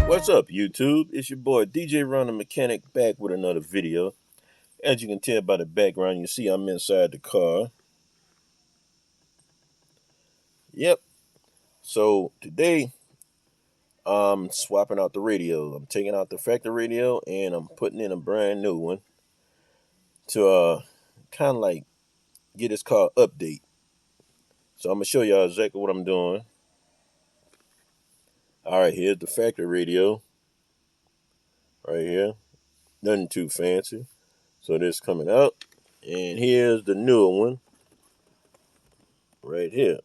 What's up, YouTube? It's your boy DJ Ron the Mechanic back with another video. As you can tell by the background, you see I'm inside the car. Yep. So today I'm swapping out the radio. I'm taking out the factory radio and I'm putting in a brand new one to kind of like get this car update. So I'm gonna show y'all exactly what I'm doing. All right, here's the factory radio right here. Nothing too fancy. So this coming out, and here's the newer one right here.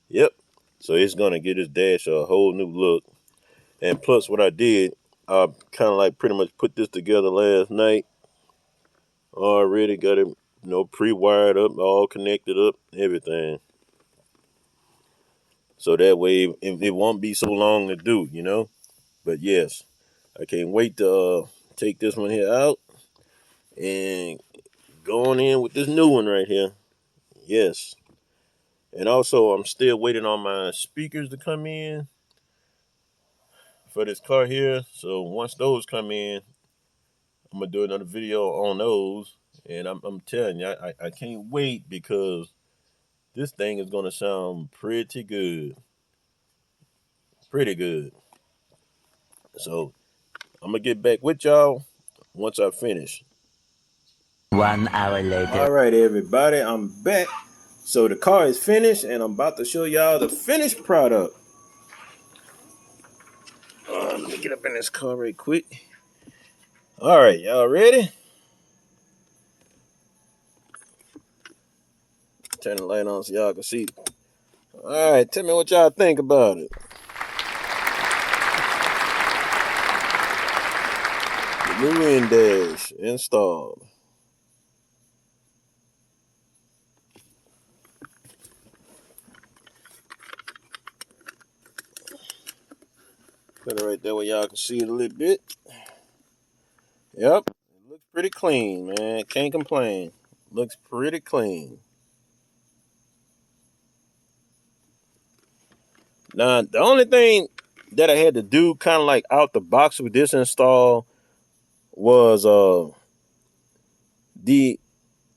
Yep. So it's gonna get this dash a whole new look. And plus what I did, I kind of like pretty much put this together last night. Already got it, pre-wired up, all connected up, everything. So that way it won't be so long to do. But yes, I can't wait to take this one here out and go on in with this new one right here. Yes. And also, I'm still waiting on my speakers to come in for this car here. So once those come in, I'm going to do another video on those. And I'm telling you, I can't wait because this thing is going to sound pretty good. Pretty good. So I'm going to get back with y'all once I finish. 1 hour later. All right, everybody, I'm back. So the car is finished, and I'm about to show y'all the finished product. Let me get up in this car right quick. All right, y'all ready? Turn the light on so y'all can see. All right, tell me what y'all think about it. The new wind dash installed. Put it right there where y'all can see it a little bit. Yep, it looks pretty clean, man. Can't complain. Looks pretty clean. Now, the only thing that I had to do kind of like out the box with this install was the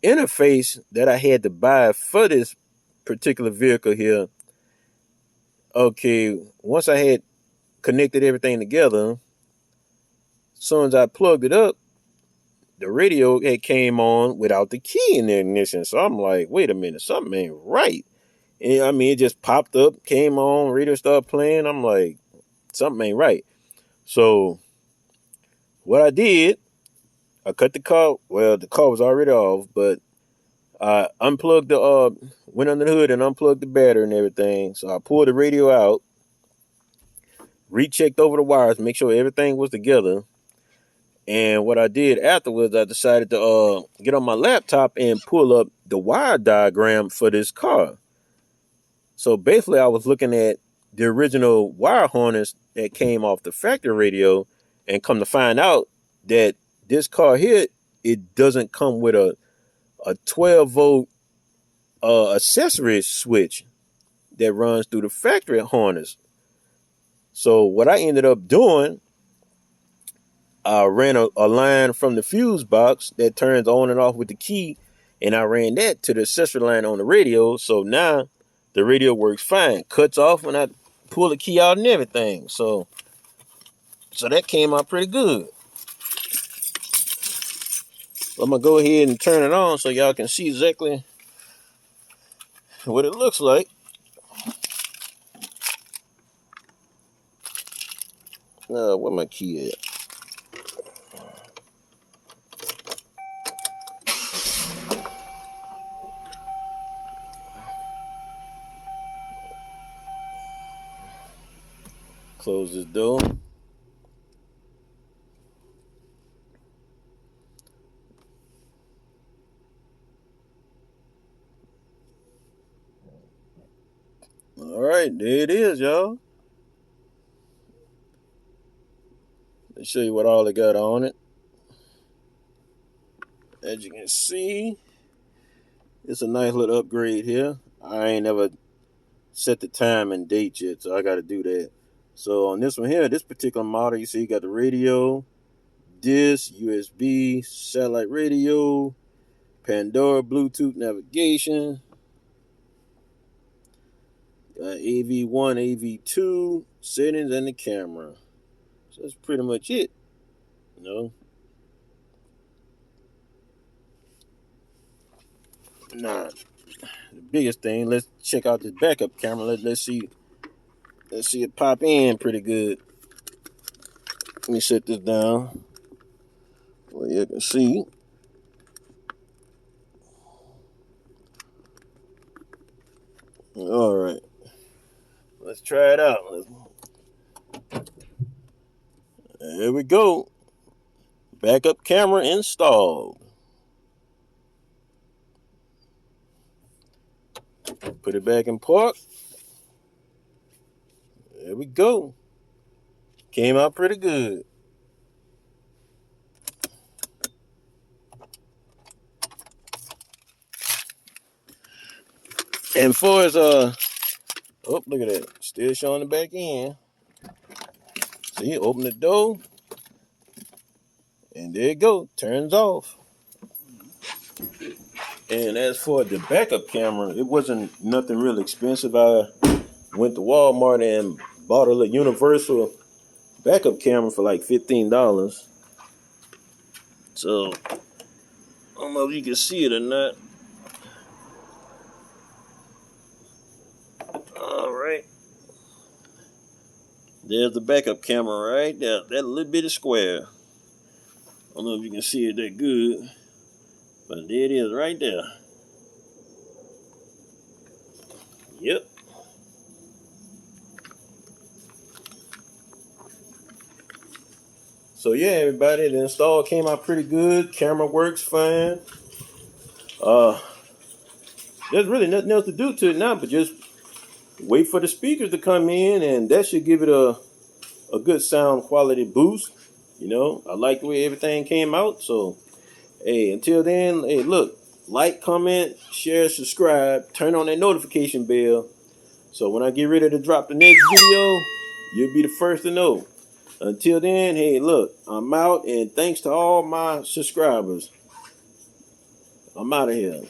interface that I had to buy for this particular vehicle here. Okay, once I had connected everything together, as soon as I plugged it up, the radio had came on without the key in the ignition. So I'm like, wait a minute, something ain't right. And I mean, it just popped up, came on, radio started playing. I'm like, something ain't right. So what I did, I cut the car. Well, the car was already off, but I unplugged went under the hood and unplugged the battery and everything. So I pulled the radio out, rechecked over the wires, make sure everything was together. And what I did afterwards, I decided to get on my laptop and pull up the wire diagram for this car. So basically, I was looking at the original wire harness that came off the factory radio, and come to find out that this car here, it doesn't come with a 12-volt accessory switch that runs through the factory harness. So what I ended up doing, I ran a line from the fuse box that turns on and off with the key, and I ran that to the accessory line on the radio. So now the radio works fine, cuts off when I pull the key out and everything. So that came out pretty good. I'm gonna go ahead and turn it on so y'all can see exactly what it looks like. Where my key at? Close this door. All right, there it is, y'all. Let's show you what all it got on it. As you can see, it's a nice little upgrade here. I ain't never set the time and date yet, so I got to do that. So on this one here, this particular model, you see you got the radio, this USB, satellite radio, Pandora, Bluetooth navigation, AV1, AV2, settings, and the camera. So that's pretty much it. You know. Nah, the biggest thing. Let's check out this backup camera. Let's see. Let's see it pop in pretty good. Let me set this down. Well, you can see. All right. Let's try it out. There we go. Backup camera installed. Put it back in park. There we go. Came out pretty good. And for as oh, look at that. Still showing the back end. See, open the door. And there you go. Turns off. And as for the backup camera, it wasn't nothing really expensive. I went to Walmart and bought a universal backup camera for like $15. So I don't know if you can see it or not. All right. There's the backup camera right there. That little bitty square. I don't know if you can see it that good. But there it is right there. Yep. So yeah, everybody, the install came out pretty good. Camera works fine. There's really nothing else to do to it now, but just wait for the speakers to come in, and that should give it a good sound quality boost. You know, I like the way everything came out. So, hey, until then, hey, look, like, comment, share, subscribe, turn on that notification bell. So when I get ready to drop the next video, you'll be the first to know. Until then, hey, look, I'm out, and thanks to all my subscribers. I'm out of here.